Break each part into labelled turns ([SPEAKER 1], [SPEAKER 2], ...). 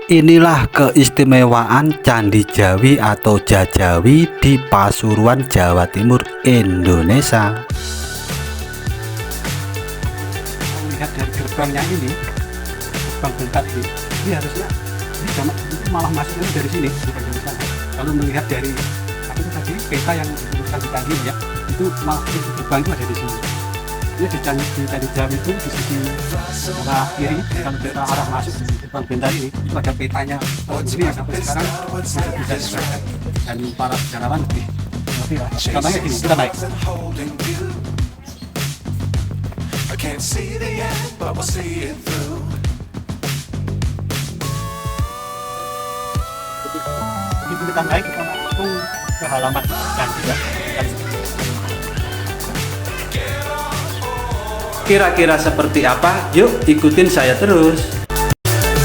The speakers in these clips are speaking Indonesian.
[SPEAKER 1] Inilah keistimewaan Candi Jawi atau Jajawi di Pasuruan, Jawa Timur, Indonesia.
[SPEAKER 2] Melihat dari gerbangnya ini, gerbang bentar ini harusnya ini jamak itu malah masuknya dari sini, bukan dari sana. Kalau melihat dari apa itu tadi peta yang dituliskan di candi ya, itu malah gerbang itu ada di sini. Ini di Candi Jawi itu di sisi sebelah kiri, kalau kita arah masuk di gerbang bentar ini, itu ada petanya. Ini yang sampai sekarang masih bisa dibaca dan para sejarawan lebih ngerti lah. Contohnya gini, kita naik.
[SPEAKER 3] Can't see the end, but we'll see it through.
[SPEAKER 2] Begitu kita naik, kita langsung ke halaman candi ya.
[SPEAKER 1] Kira-kira seperti apa? Yuk ikutin saya terus.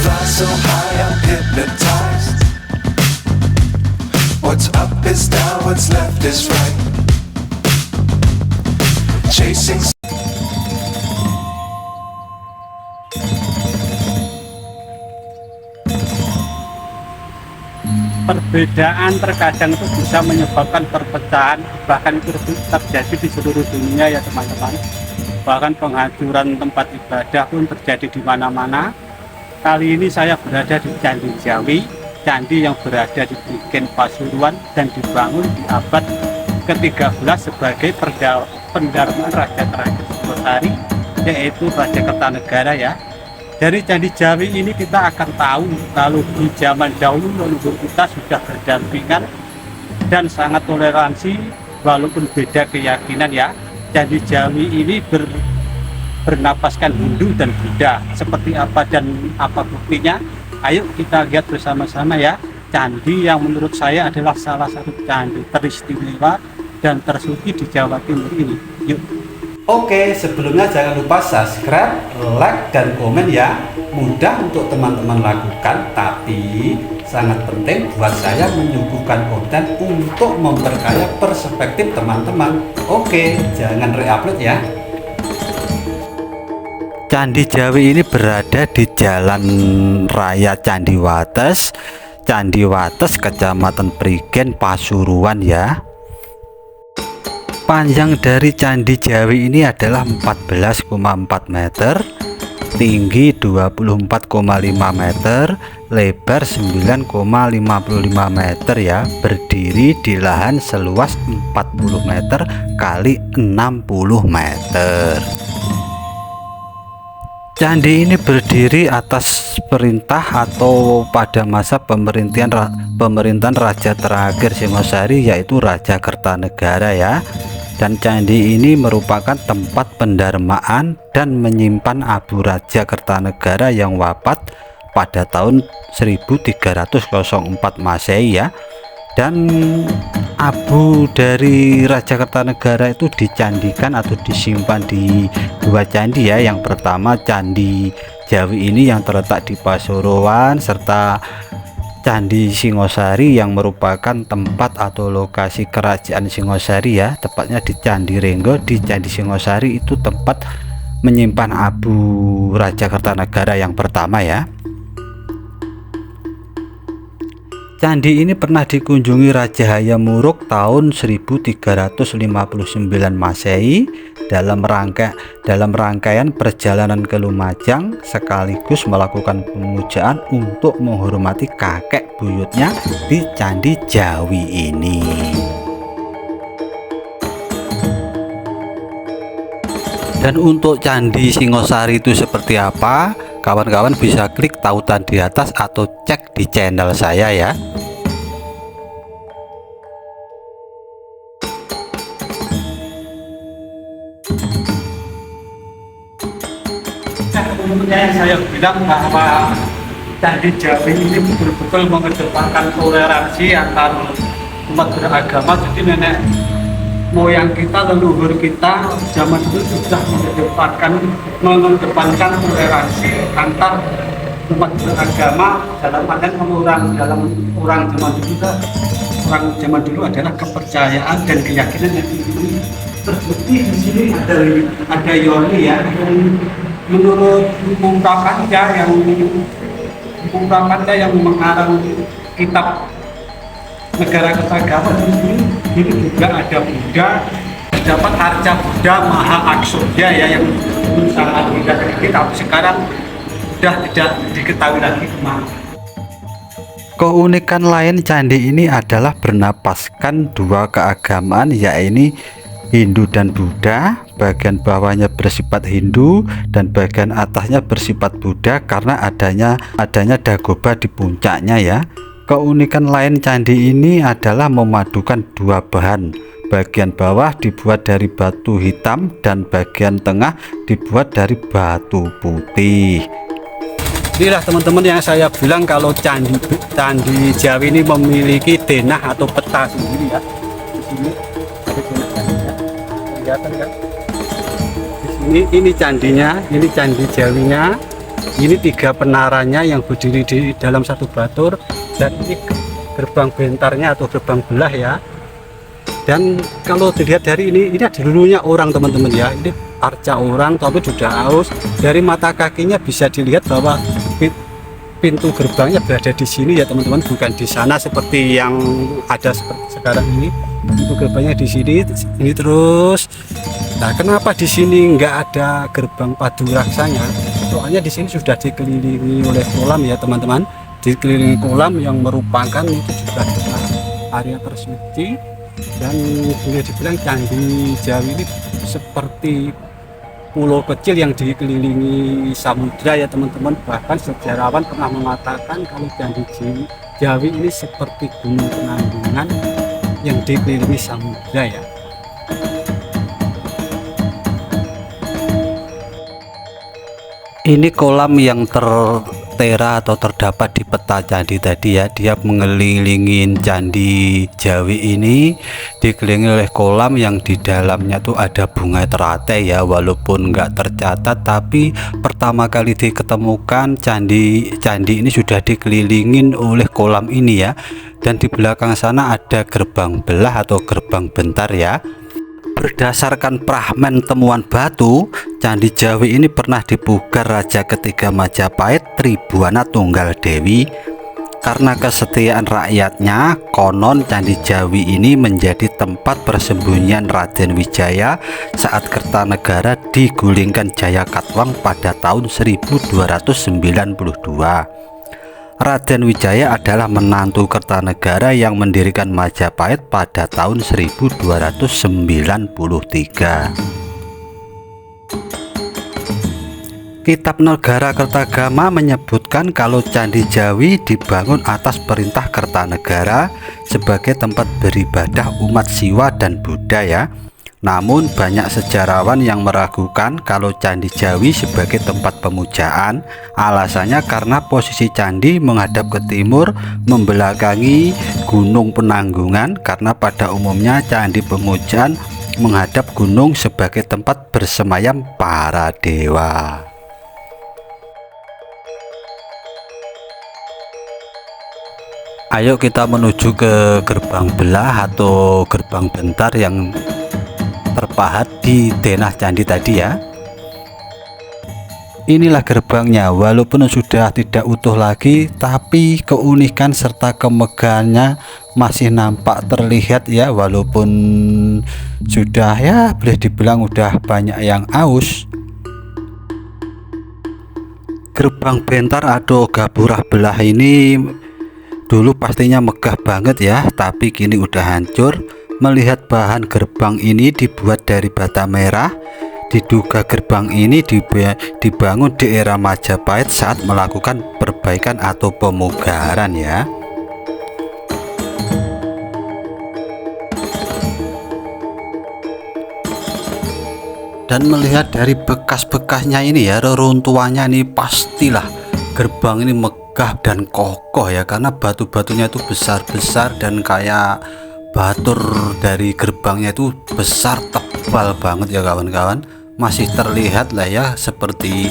[SPEAKER 3] Fly so high, I'm hypnotized. What's up is down, what's left is right. Chasing.
[SPEAKER 2] Perbedaan terkadang itu bisa menyebabkan perpecahan, bahkan itu terjadi di seluruh dunia ya teman-teman. Bahkan penghancuran tempat ibadah pun terjadi di mana-mana. Kali ini saya berada di Candi Jawi, candi yang berada di Prigen Pasuruan dan dibangun di abad ke-13 sebagai pendarmaan Raja terakhir Singosari, yaitu Raja Kertanegara ya. Dari Candi Jawi ini kita akan tahu kalau di zaman dahulu leluhur kita sudah berdampingan dan sangat toleransi walaupun beda keyakinan ya. Candi Jawi ini bernapaskan Hindu dan Buddha. Seperti apa dan apa buktinya? Ayo kita lihat bersama-sama ya. Candi yang menurut saya adalah salah satu candi teristimewa dan tersuci di Jawa Timur ini. Yuk.
[SPEAKER 1] Oke, sebelumnya jangan lupa subscribe, like, dan komen ya. Mudah untuk teman-teman lakukan, tapi sangat penting buat saya menyuguhkan konten untuk memperkaya perspektif teman-teman. Oke, jangan re-upload ya. Candi Jawi ini berada di Jalan Raya Candiwates, Kecamatan Prigen, Pasuruan ya. Panjang dari Candi Jawi ini adalah 14,4 meter, tinggi 24,5 meter, lebar 9,55 meter ya, berdiri di lahan seluas 40 meter kali 60 meter. Candi ini berdiri atas perintah atau pada masa pemerintahan Raja terakhir Singosari, yaitu Raja Kertanegara ya. Dan candi ini merupakan tempat pendarmaan dan menyimpan abu Raja Kertanegara yang wafat pada tahun 1304 Masehi ya. Dan abu dari Raja Kertanegara itu dicandikan atau disimpan di dua candi ya. Yang pertama Candi Jawi ini yang terletak di Pasuruan, serta Candi Singosari yang merupakan tempat atau lokasi kerajaan Singosari ya, tepatnya di Candi Renggo. Di Candi Singosari itu tempat menyimpan abu Raja Kertanegara yang pertama ya. Candi ini pernah dikunjungi Raja Hayam Wuruk tahun 1359 Masehi dalam rangkaian perjalanan ke Lumajang, sekaligus melakukan pemujaan untuk menghormati kakek buyutnya di Candi Jawi ini. Dan untuk Candi Singosari itu seperti apa? Kawan-kawan bisa klik tautan di atas atau cek di channel saya ya.
[SPEAKER 2] Yang saya bilang bahwa Candi Jawi ini betul-betul mengedepankan toleransi antar umat beragama. Jadi nenek moyang kita, leluhur kita zaman itu sudah mengedepankan toleransi antar umat beragama, dalam artian orang zaman dulu adalah kepercayaan dan keyakinan yang tinggi. Terbukti di sini ada Yoni ya, yang menurut ungkapan ya, yang ungkapannya yang mengarang kitab Negara Kertagama di sini itu juga ada Buddha, terdapat arca Buddha Maha Aksodya ya yang sangat indah ini, tapi sekarang sudah tidak diketahui lagi kemana.
[SPEAKER 1] Keunikan lain candi ini adalah bernapaskan dua keagamaan, yaitu Hindu dan Buddha. Bagian bawahnya bersifat Hindu dan bagian atasnya bersifat Buddha karena adanya dagoba di puncaknya ya. Keunikan lain candi ini adalah memadukan dua bahan. Bagian bawah dibuat dari batu hitam dan bagian tengah dibuat dari batu putih.
[SPEAKER 2] Inilah teman-teman yang saya bilang kalau candi Jawi ini memiliki denah atau peta sendiri ya. Di sini ada denah candinya, kelihatan kan? Di sini ini candinya, ini candi Jawinya, ini tiga penaranya yang berdiri di dalam satu batur, dan ini gerbang bentarnya atau gerbang belah ya. Dan kalau dilihat dari ini dulunya orang teman-teman ya, ini arca orang tapi sudah aus. Dari mata kakinya bisa dilihat bahwa pintu gerbangnya berada di sini ya teman-teman, bukan di sana seperti yang ada seperti sekarang ini. Pintu gerbangnya di sini, ini terus. Nah, kenapa di sini nggak ada gerbang padu raksanya? Soalnya di sini sudah dikelilingi oleh kolam ya teman-teman, dikelilingi kolam yang merupakan itu juga area tersuci. Dan boleh dibilang candi Jawi ini seperti pulau kecil yang dikelilingi samudra ya teman-teman. Bahkan sejarawan pernah mengatakan kalau candi Jawi ini seperti gunung penanggungan yang dikelilingi samudra ya.
[SPEAKER 1] Ini kolam yang tertera atau terdapat di peta candi tadi ya. Dia mengelilingin candi Jawi ini dikelilingi oleh kolam yang di dalamnya tuh ada bunga teratai ya. Walaupun nggak tercatat, tapi pertama kali diketemukan candi ini sudah dikelilingin oleh kolam ini ya. Dan di belakang sana ada gerbang belah atau gerbang bentar ya. Berdasarkan fragmen temuan batu, candi Jawi ini pernah dipugar Raja ketiga Majapahit Tribhuwana Tunggal Dewi. Karena kesetiaan rakyatnya, konon candi Jawi ini menjadi tempat persembunyian Raden Wijaya saat Kertanegara digulingkan Jayakatwang pada tahun 1292. Raden Wijaya adalah menantu Kertanegara yang mendirikan Majapahit pada tahun 1293. Kitab Negara Kertagama menyebutkan kalau Candi Jawi dibangun atas perintah Kertanegara sebagai tempat beribadah umat Siwa dan Buddha ya. Namun banyak sejarawan yang meragukan kalau Candi Jawi sebagai tempat pemujaan. Alasannya karena posisi candi menghadap ke timur membelakangi Gunung Penanggungan, karena pada umumnya candi pemujaan menghadap gunung sebagai tempat bersemayam para dewa. Ayo kita menuju ke gerbang belah atau gerbang bentar yang terpahat di denah candi tadi ya. Inilah gerbangnya. Walaupun sudah tidak utuh lagi, tapi keunikan serta kemegahannya masih nampak terlihat ya. Walaupun sudah ya boleh dibilang udah banyak yang aus. Gerbang bentar atau gapura belah ini dulu pastinya megah banget ya, tapi kini udah hancur. Melihat bahan gerbang ini dibuat dari bata merah, diduga gerbang ini dibangun di era Majapahit saat melakukan perbaikan atau pemugaran ya. Dan melihat dari bekas-bekasnya ini ya, reruntuhannya ini pastilah gerbang ini megah dan kokoh ya, karena batu-batunya itu besar-besar dan kayak batur dari gerbangnya itu besar, tebal banget ya kawan-kawan. Masih terlihat lah ya seperti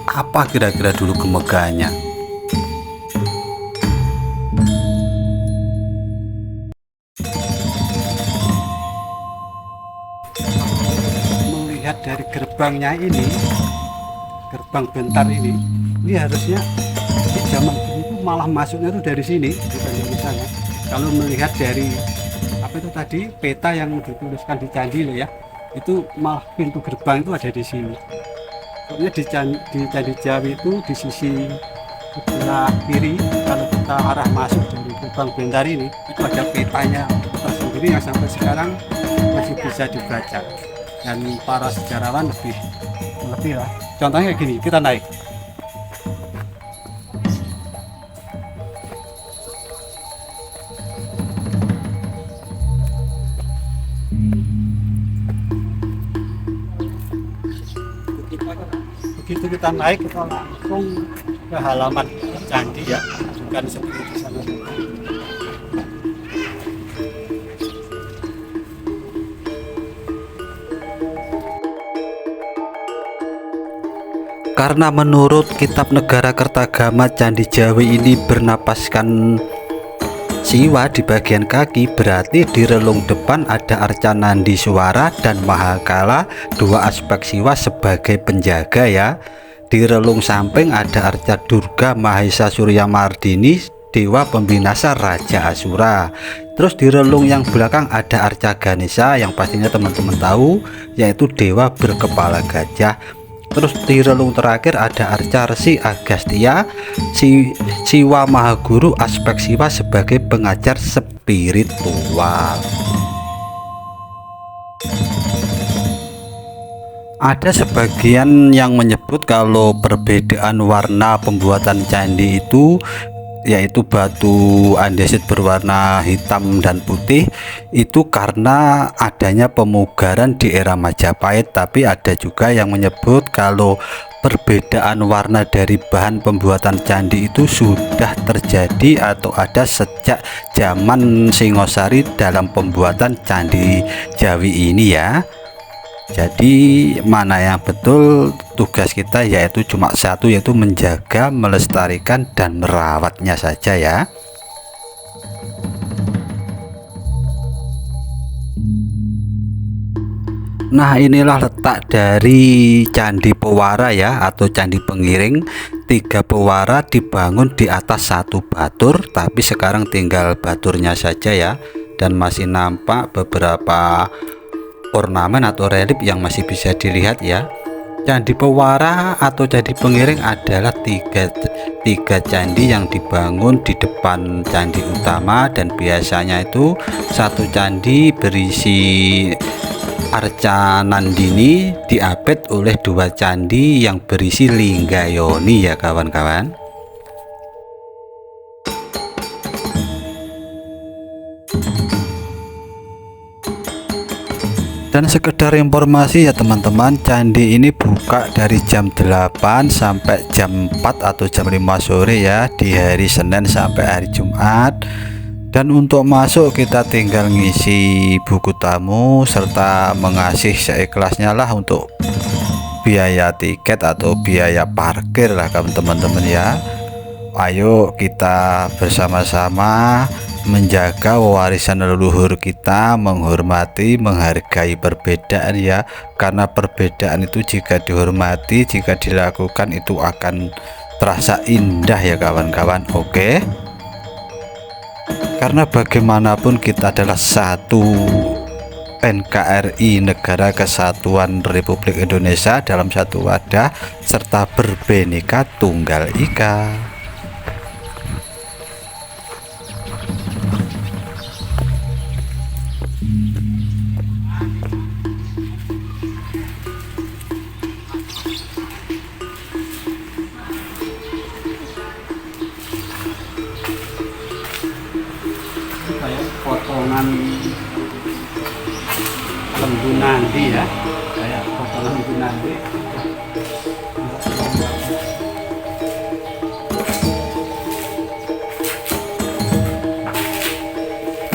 [SPEAKER 1] apa kira-kira dulu kemegahannya.
[SPEAKER 2] Melihat dari gerbangnya ini, gerbang bentar ini harusnya Jadi zaman dulu itu malah masuknya itu dari sini, bukan dari sana. Kalau melihat dari apa itu tadi peta yang dituliskan di candi loh ya, itu malah pintu gerbang itu ada di sini. Soalnya di Candi Jawi itu di sisi sebelah kiri, kalau kita arah masuk dari gerbang Bentar ini, itu ada petanya tersendiri yang sampai sekarang masih bisa dibaca. Dan para sejarawan lebih lah. Contohnya kayak gini, kita naik. Begitu kita naik, kita langsung ke halaman candi ya, bukan seperti di sana.
[SPEAKER 1] Karena menurut Kitab Negara Kertagama, Candi Jawi ini bernapaskan Siwa di bagian kaki, berarti di relung depan ada arca Nandi Suara dan Mahakala, dua aspek Siwa sebagai penjaga ya. Di relung samping ada arca Durga Mahesa Surya Mardini, dewa pembinasa Raja Asura. Terus di relung yang belakang ada arca Ganesha yang pastinya teman-teman tahu, yaitu dewa berkepala gajah. Terus di relung terakhir ada arca Resi Agastya, Siwa Mahaguru, aspek Siwa sebagai pengajar spiritual. Ada sebagian yang menyebut kalau perbedaan warna pembuatan candi itu, yaitu batu andesit berwarna hitam dan putih, itu karena adanya pemugaran di era Majapahit. Tapi ada juga yang menyebut kalau perbedaan warna dari bahan pembuatan candi itu sudah terjadi atau ada sejak zaman Singosari dalam pembuatan Candi Jawi ini ya. Jadi mana yang betul, tugas kita yaitu cuma satu, yaitu menjaga, melestarikan dan merawatnya saja ya. Nah, inilah letak dari Candi Pewara ya, atau Candi Pengiring. 3 pewara dibangun di atas 1 batur, tapi sekarang tinggal baturnya saja ya, dan masih nampak beberapa ornamen atau relief yang masih bisa dilihat ya. Candi Pewara atau Candi Pengiring adalah tiga candi yang dibangun di depan candi utama, dan biasanya itu satu candi berisi arca Nandini diapit oleh 2 candi yang berisi Linggayoni ya kawan-kawan. Dan sekedar informasi ya teman-teman, candi ini buka dari jam 8 sampai jam 4 atau jam 5 sore ya, di hari Senin sampai hari Jumat. Dan untuk masuk kita tinggal ngisi buku tamu serta mengasih seikhlasnya lah untuk biaya tiket atau biaya parkir lah teman-teman ya. Ayo kita bersama-sama menjaga warisan leluhur kita, menghormati, menghargai perbedaan ya, karena perbedaan itu jika dihormati, jika dilakukan itu akan terasa indah ya kawan-kawan. Oke, karena bagaimanapun kita adalah satu NKRI, Negara Kesatuan Republik Indonesia, dalam satu wadah serta berbineka tunggal ika.
[SPEAKER 2] Potongan lembu Nandi ya, kayak potongan lembu Nandi.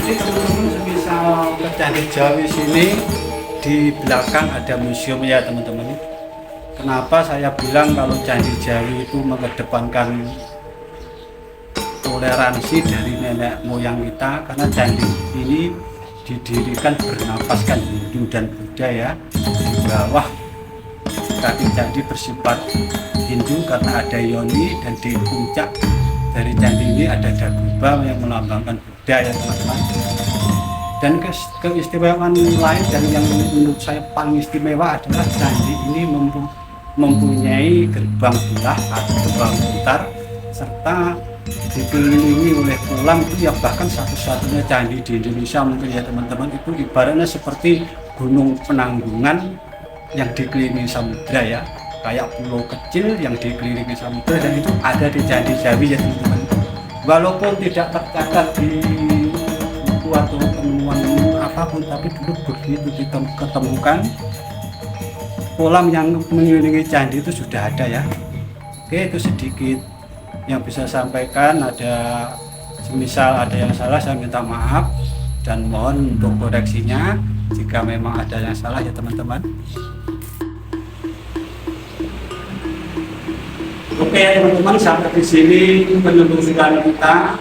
[SPEAKER 2] Jadi teman-teman semisal ke Candi Jawi sini, di belakang ada museum ya teman-teman. Kenapa saya bilang kalau Candi Jawi itu mengedepankan toleransi dari nenek moyang kita, karena candi ini didirikan bernapaskan Hindu dan Buddha ya. Di bawah kaki candi bersifat Hindu karena ada yoni, dan di puncak dari candi ini ada daguba yang melambangkan Buddha ya teman-teman. Dan keistimewaan lain dan yang menurut saya paling istimewa adalah candi ini mempunyai gerbang bulah atau gerbang putar, serta dikelilingi oleh kolam itu yang bahkan satu-satunya candi di Indonesia mungkin ya teman-teman. Itu ibaratnya seperti gunung penanggungan yang dikelilingi samudra ya, kayak pulau kecil yang dikelilingi samudra, dan itu ada di Candi Jawi ya teman-teman. Walaupun tidak tercatat di buku atau temuan apapun, tapi dulu begitu ditemukan kolam yang mengelilingi candi itu sudah ada ya. Oke, itu sedikit yang bisa sampaikan. Ada semisal ada yang salah saya minta maaf dan mohon untuk koreksinya jika memang ada yang salah ya teman-teman. Oke ya teman-teman, sampai di sini penelusuran kita,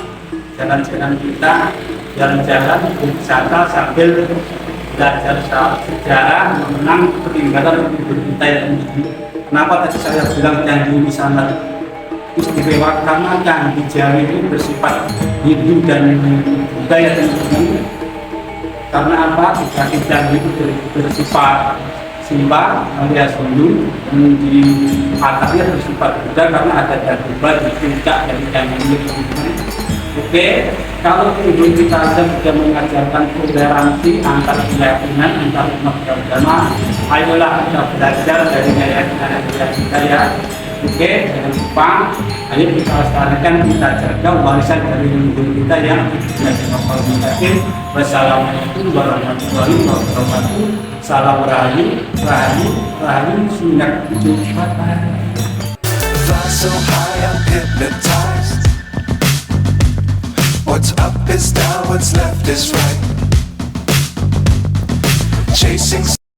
[SPEAKER 2] jalan-jalan kita, jalan-jalan wisata sambil belajar sejarah mengenang peninggalan leluhur kita ya teman-teman. Kenapa tadi saya bilang candi ini sangat istimewa? Karena Candi Jawi ini bersifat Hindu dan Buddha ya teman-teman. Karena apa? Candi Jawi itu bersifat Simba alias Hindu, di atasnya bersifat Buddha karena ada daguba di puncak dari candi ini teman-teman. Oke, kalau tujuan kita sudah mengajarkan toleransi antar keyakinan, antar umat beragama, ayolah kita belajar dari keyakinan kita ya. Oke, jangan lupa, ayo kita lestarikan, kita jaga warisan dari leluhur kita yang tidak. Wassalamualaikum warahmatullahi wabarakatuh. Salam rahayu, rahayu, rahayu, sunat tujuh.
[SPEAKER 3] Fly so high, I'm hypnotized. What's up is down, what's left is right. Chasing